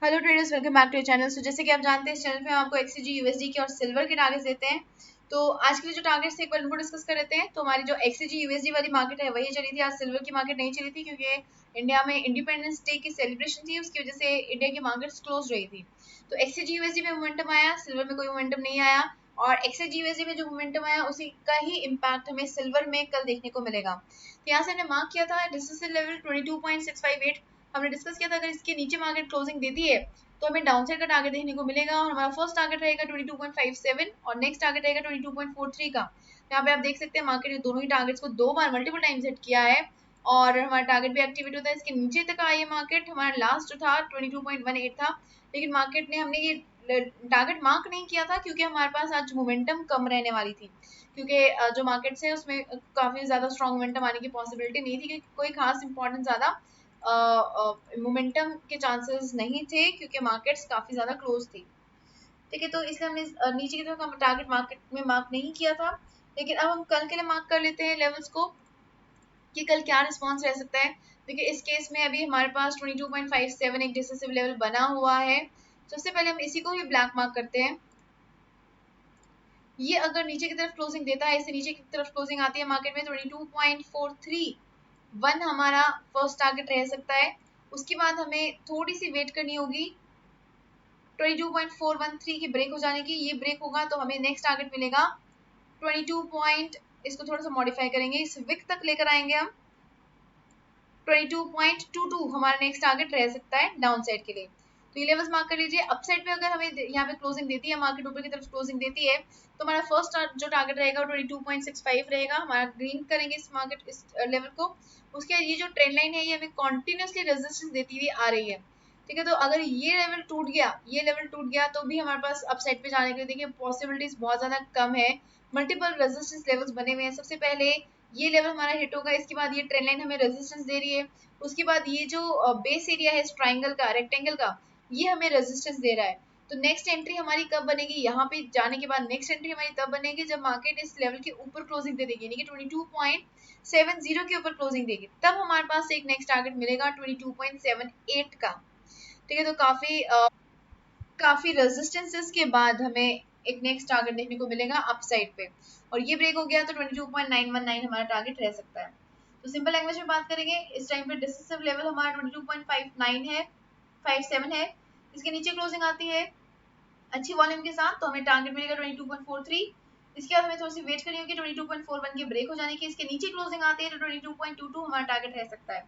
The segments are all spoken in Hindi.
Hello traders, welcome back to your channel. So जैसे कि आप जानते हैं, इस चैनल पे हम आपको एक्ससीजी यूएसडी के और सिल्वर के टारगेट्स देते हैं। तो आज के लिए जो टारगेट्स थे एक बार उनको डिस्कस कर लेते हैं। तो हमारी जो एक्ससीजी यूएसडी वाली मार्केट है वही चली थी, आज सिल्वर की मार्केट नहीं चली थी क्योंकि इंडिया में इंडिपेंडेंस डे की सेलिब्रेशन थी, उसकी वजह से इंडिया की मार्केट्स क्लोज रही थी। तो एक्ससीजी यूएसडी में मोमेंटम आया, सिल्वर में कोई मोमेंटम नहीं आया। और एक्ससीजी यूएसडी में जो मोमेंटम आया उसी का ही इम्पैक्ट हमें सिल्वर में कल देखने को मिलेगा। तो यहाँ से हमने मार्क किया था रेजिस्टेंस लेवल 22.658। हमने डिस्कस किया था अगर इसके नीचे मार्केट क्लोजिंग देती है तो हमें डाउनसाइड का टारगेट देखने को मिलेगा और हमारा फर्स्ट टारगेट रहेगा 22.57 और नेक्स्ट टारगेट रहेगा 22.43 का। यहाँ पे आप देख सकते हैं मार्केट ने दोनों ही टारगेट्स को दो बार मल्टीपल टाइम सेट किया है और हमारा टारगेट भी एक्टिवेट होता है। इसके नीचे तक आई है मार्केट, हमारा लास्ट जो था 22.18 था, लेकिन मार्केट ने हमने ये टारगेट मार्क नहीं किया था क्योंकि हमारे पास आज मोमेंटम कम रहने वाली थी, क्योंकि जो मार्केट्स है उसमें काफी ज्यादा स्ट्रॉन्ग मोमेंटम आने की पॉसिबिलिटी नहीं थी, क्योंकि कोई खास इंपॉर्टेंट ज्यादा मोमेंटम के चांसेस नहीं थे क्योंकि मार्केट्स काफी ज्यादा क्लोज थी। ठीक है, तो इसलिए हमने नीचे की तरफ हम टारगेट मार्केट में मार्क नहीं किया था। लेकिन अब हम कल के लिए मार्क कर लेते हैं लेवल्स को कि कल क्या रिस्पॉन्स रह सकता है। देखिए इस केस में अभी हमारे पास 22.57 एक डिसेसिव लेवल बना हुआ है। सबसे पहले हम इसी को ही ब्लैक मार्क करते हैं। ये अगर नीचे की तरफ क्लोजिंग देता है, इससे नीचे की तरफ क्लोजिंग आती है मार्केट में 22.431 हमारा फर्स्ट टारगेट रह सकता है। उसके बाद हमें थोड़ी सी वेट करनी होगी 22.413 की ब्रेक हो जाने की। ये ब्रेक होगा तो हमें नेक्स्ट टारगेट मिलेगा 22 इसको थोड़ा सा मॉडिफाई करेंगे, इस विक तक लेकर आएंगे हम 22.22 हमारा नेक्स्ट टारगेट रह सकता है डाउन साइड के लिए। तो ये लेवल्स मार्क कर लीजिए। अपसाइड पे अगर हमें यहाँ पे क्लोजिंग देती है, मार्केट ऊपर की तरफ क्लोजिंग देती है, तो हमारा फर्स्ट जो टारगेट रहेगा 22.65 रहेगा, हमारा ग्रीन करेंगे इस मार्केट इस लेवल को। उसके बाद ये जो ट्रेंड लाइन है ये हमें कॉन्टिन्यूसली रेजिस्टेंस देती हुई आ रही है। ठीक है, तो अगर ये लेवल टूट गया, ये लेवल टूट गया तो भी हमारे पास अपसाइड पे जाने के लिए देखिए पॉसिबिलिटीज बहुत ज्यादा कम है। मल्टीपल रेजिस्टेंस लेवल्स बने हुए हैं। सबसे पहले ये लेवल हमारा हिट होगा, इसके बाद ये ट्रेंड लाइन हमें रेजिस्टेंस दे रही है, उसके बाद ये जो बेस एरिया है ट्राइंगल का, रेक्टेंगल का, ये हमें रेजिस्टेंस दे रहा है। तो नेक्स्ट एंट्री हमारी कब बनेगी, यहाँ पे जाने के बाद नेक्स्ट एंट्री हमारी तब बनेगी जब मार्केट इस लेवल के ऊपर क्लोजिंग दे देगी, यानी कि 22.70 के ऊपर क्लोजिंग देगी, तब हमारे पास एक नेक्स्ट टारगेट मिलेगा 22.78 का। ठीक है, तो काफी रेजिस्टेंसेस के बाद हमें एक नेक्स्ट टारगेट देखने को मिलेगा अपसाइड पे, और ये ब्रेक हो गया तो 22.919 हमारा टारगेट रह सकता है। तो सिंपल लैंग्वेज में बात करेंगे, इस टाइम पे डिसिसिव लेवल हमारा 22.59 है, 57 है। इसके नीचे क्लोजिंग आती है अच्छी वॉल्यूम के साथ तो हमें टारगेट मिलेगा 22.43। इसके बाद हमें थोड़ी सी वेट करनी होगी 22.41 की ब्रेक हो जाने की। इसके नीचे क्लोजिंग आती है तो 22.22 हमारा टारगेट रह सकता है।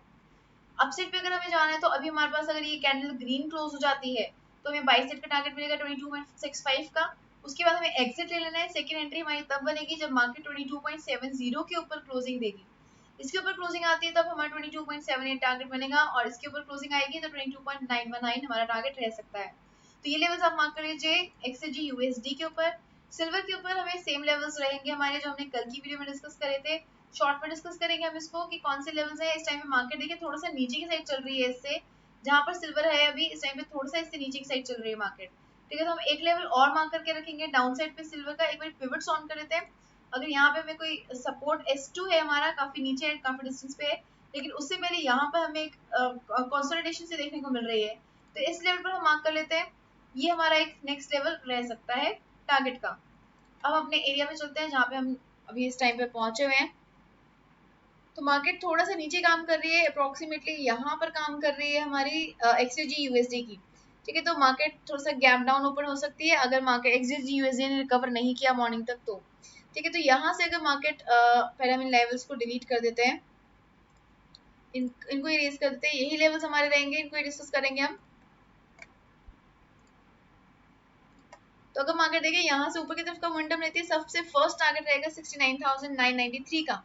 अपसाइड पे अगर हमें जाना है तो अभी हमारे पास अगर ये कैंडल ग्रीन क्लोज हो जाती है तो हमें बाई साइड का टारगेट मिलेगा 22.65 का। उसके बाद हमें एग्जिट ले लेना है। सेकंड एंट्री हमारी तब बनेगी जब मार्केट 22.70 के ऊपर क्लोजिंग देगी। इसके ऊपर क्लोजिंग आती है तब हमारा 22.78 टारगेट बनेगा, और इसके ऊपर क्लोजिंग आएगी तो 22.919 हमारा टारगेट रह सकता है। तो ये लेवल्स आप मार्क कर लीजिए एक्सजी यूएसडी के ऊपर। सिल्वर के ऊपर हमें सेम लेवल्स रहेंगे हमारे जो हमने कल की वीडियो में डिस्कस करे थे। शॉर्ट में डिस्कस करेंगे हम इसको कि कौन से लेवल्स है। इस टाइम पे मार्केट देखिए थोड़ा सा नीचे की साइड चल रही है, इससे जहां पर सिल्वर है अभी इस टाइम पे थोड़ा सा इससे नीचे की साइड चल रही है मार्केट। ठीक है, तो हम एक लेवल और मार्क करके रखेंगे डाउन साइड पे सिल्वर का। एक बार पिवट्स ऑन कर लेते हैं। अगर यहाँ पे हमें कोई सपोर्ट S2 है हमारा, काफी नीचे है, काफी डिस्टेंस पे है, लेकिन उससे पहले यहाँ पर हमें एक कंसोलिडेशन से देखने को मिल रही है, तो इस लेवल पर हम मार्क कर लेते हैं। ये हमारा एक नेक्स्ट लेवल रह सकता है टारगेट का। अब अपने एरिया में चलते हैं जहाँ पे हम अभी इस टाइम पे पहुंचे हुए हैं। तो मार्केट थोड़ा सा नीचे काम कर रही है, अप्रोक्सीमेटली यहाँ पर काम कर रही है हमारी एक्सजी यूएसडी की। ठीक है, तो मार्केट थोड़ा सा गैप डाउन ओपन हो सकती है अगर मार्केट एक्सजी यूएसडी ने रिकवर नहीं किया मॉर्निंग तक तो। ठीक है, तो यहाँ से अगर मार्केट पहले हम इन लेवल्स को डिलीट कर देते हैं, इनको इरेज कर देते हैं, यही लेवल्स हमारे रहेंगे, इनको डिस्कस करेंगे हम। तो अगर मार्केट देखें यहाँ से ऊपर की तरफ का मोमेंटम रहती है, सबसे फर्स्ट टारगेट रहेगा 69,993 का।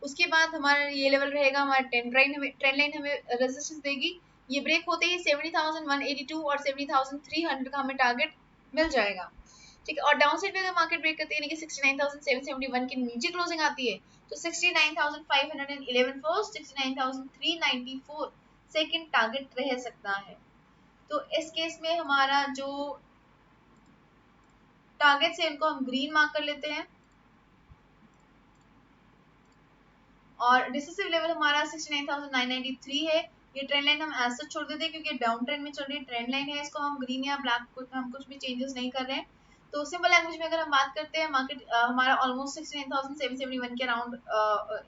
उसके बाद हमारा ये लेवल रहेगा, हमारा ट्रेंड लाइन हमें रेजिस्टेंस देगी। ये ब्रेक होते ही 70,182 और 70,300 का हमें टारगेट मिल जाएगा। ठीक है, और डाउन साइड पे अगर मार्केट ब्रेक करती है यानी कि 69,771 के नीचे क्लोजिंग आती है तो 69,511 फर्स्ट, 69,394 सेकंड टारगेट रह सकता है। तो इस केस में हमारा जो टारगेट है इनको हम ग्रीन मार्क कर लेते हैं, और डिसिसिव लेवल हमारा 69,993 है। ये ट्रेंड लाइन हम ऐसा छोड़ देते हैं क्योंकि डाउन ट्रेंड में चल रही ट्रेंड लाइन है, इसको हम ग्रीन या ब्लैक हम कुछ भी चेंजेस नहीं कर रहे हैं। तो सिंपल लैंग्वेज में अगर हम बात करते हैं, मार्केट हमारा ऑलमोस्ट 69,771 के अराउंड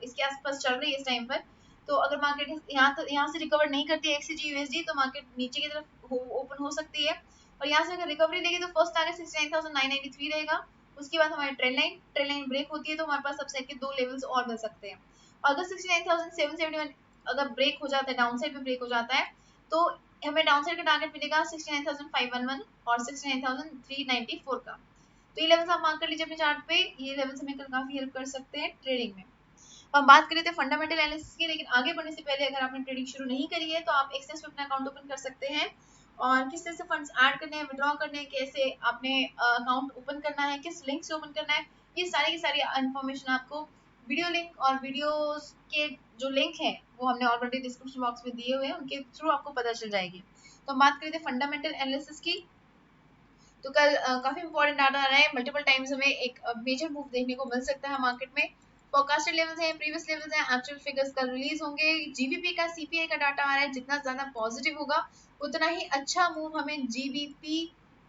इसके आसपास चल रही है इस टाइम पर। तो अगर मार्केट यहाँ से रिकवर नहीं करती है XCG USD, तो मार्केट नीचे की तरफ ओपन हो सकती है। और यहाँ से अगर रिकवरी लेगी तो फर्स्ट टारगेट 69,993 रहेगा। उसके बाद हमारी ट्रेंड लाइन ब्रेक होती है तो हमारे पास अपसाइड के 2 लेवल्स और मिल सकते हैं। अगर 69,771 अगर ब्रेक हो जाता है, डाउन साइड में ब्रेक हो जाता है, तो हमें डाउन साइड का टारगेट मिलेगा 69,511 और 69,394 का। तो ये लेवल्स आप मार्क कर लीजिए अपने चार्ट पे। ये लेवल्स हमें काफी हेल्प कर सकते हैं ट्रेडिंग में। हम बात करें थे फंडामेंटल एनालिसिस की, लेकिन आगे बढ़ने से पहले अगर आपने ट्रेडिंग शुरू नहीं करी है तो आप एक्सेस पे अपना अकाउंट ओपन कर सकते हैं। और किस तरह से फंड्स ऐड करने हैं, विड्रॉ करने हैं, कैसे आपने अकाउंट ओपन करना है, किस लिंक से ओपन करना है, ये सारी की सारी इन्फॉर्मेशन आपको वीडियो लिंक और वीडियोस के जो लिंक है वो हमने ऑलरेडी डिस्क्रिप्शन बॉक्स में दिए हुए हैं, उनके थ्रू आपको पता चल जाएगी। तो हम बात करें थे फंडामेंटल एनालिसिस की। तो कल काफी इंपॉर्टेंट डाटा आ रहा है, मल्टीपल टाइम्स हमें एक मेजर मूव देखने को मिल सकता है मार्केट में। फोरकास्टेड लेवल्स हैं, प्रीवियस लेवल्स हैं, एक्चुअल फिगर्स कल रिलीज होंगे। जीबीपी का सीपीआई का डाटा आ रहा है, जितना ज्यादा पॉजिटिव होगा उतना ही अच्छा मूव हमें जीबीपी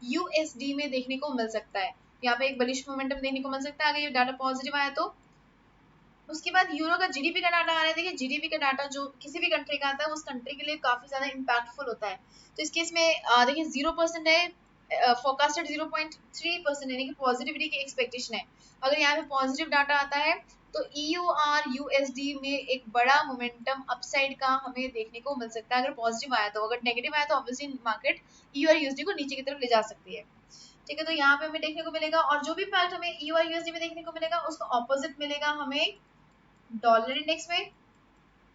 यूएसडी में देखने को मिल सकता है। यहाँ पे एक बलिश मोमेंटम देखने को मिल सकता है अगर ये डाटा पॉजिटिव आया तो। उसके बाद यूरो का जीडीपी का डाटा आ रहा है। देखिए जीडीपी का डाटा जो किसी भी कंट्री का आता है उस कंट्री के लिए काफी ज्यादा इम्पैक्टफुल होता है। तो इस केस में देखिए 0% है, फोरकास्टेड 0.3% यानी कि पॉजिटिविटी की एक्सपेक्टेशन है। अगर यहाँ पे पॉजिटिव डाटा आता है तो EUR USD में एक बड़ा मोमेंटम अपसाइड का हमें देखने को मिल सकता है अगर पॉजिटिव आया तो। अगर नेगेटिव आया तो ऑब्वियसली मार्केट EUR USD को नीचे की तरफ ले जा सकती है। ठीक है, तो यहाँ पे हमें देखने को मिलेगा, और जो भी इम्पैक्ट हमें EUR USD में देखने को मिलेगा उसका ऑपोजिट मिलेगा हमें डॉलर इंडेक्स में,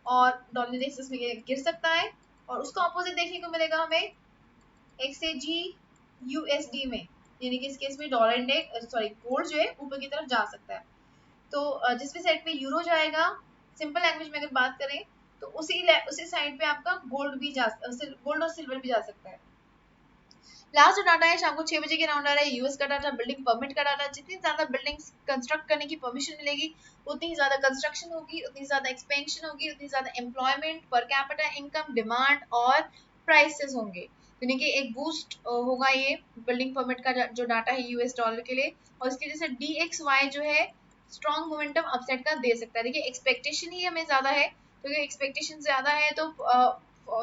और डॉलर इंडेक्स इसमें गिर सकता है। और उसका ऑपोजिट देखने को मिलेगा हमें XAG USD में, यानी कि इस केस में डॉलर इंडेक्स सॉरी गोल्ड जो है ऊपर की तरफ जा सकता है। तो जिस भी साइड पे यूरो जाएगा, सिंपल लैंग्वेज में अगर बात करें तो उसी साइड पे आपका गोल्ड और सिल्वर भी जा सकता है। लास्ट जो डाटा है शाम को 6 बजे के राउंड आ रहा है, यूएस का डाटा, बिल्डिंग परमिट का डाटा। जितनी ज्यादा बिल्डिंग्स कंस्ट्रक्ट करने की परमिशन मिलेगी उतनी ही ज्यादा कंस्ट्रक्शन होगी, उतनी ज्यादा एक्सपेंशन होगी, उतनी ज्यादा employment, per capita income, demand और प्राइसेस होंगे। यानी कि एक बूस्ट होगा ये बिल्डिंग परमिट का जो डाटा है यूएस डॉलर के लिए। और इसकी वजह से DXY जो है स्ट्रॉन्ग मोमेंटम अपसाइड का दे सकता है। देखिए एक्सपेक्टेशन ही हमें ज्यादा है, तो एक्सपेक्टेशन ज्यादा है तो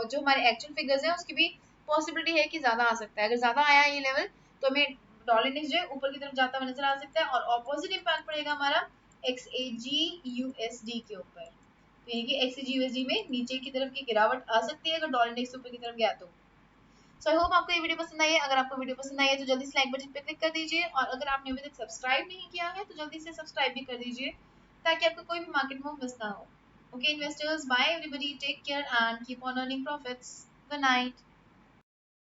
जो हमारे एक्चुअल फिगर्स हैं उसकी भी पॉसिबिलिटी है कि ज्यादा आ सकता है। अगर ज्यादा आया ये लेवल तो हमें डॉलर इंडेक्स जो है ऊपर की तरफ जाता हुआ नजर आ सकता है, और ऑपोजिट इम्पैक्ट पड़ेगा हमारा XAG USD के ऊपर। तो यानी कि XAG USD में नीचे की तरफ की गिरावट आ सकती है अगर डॉलर इंडेक्स ऊपर की तरफ गया तो। सो आई होप आपको ये वीडियो पसंद आई है। अगर आपको वीडियो पसंद आई है तो जल्दी से लाइक बटन पे क्लिक कर दीजिए, और अगर आपने अभी तक सब्सक्राइब नहीं किया है तो जल्दी से सब्सक्राइब भी कर दीजिए ताकि आपको कोई भी मार्केट मूव मिस ना हो। Okay investors, bye everybody, take care and keep on earning profits. Good night.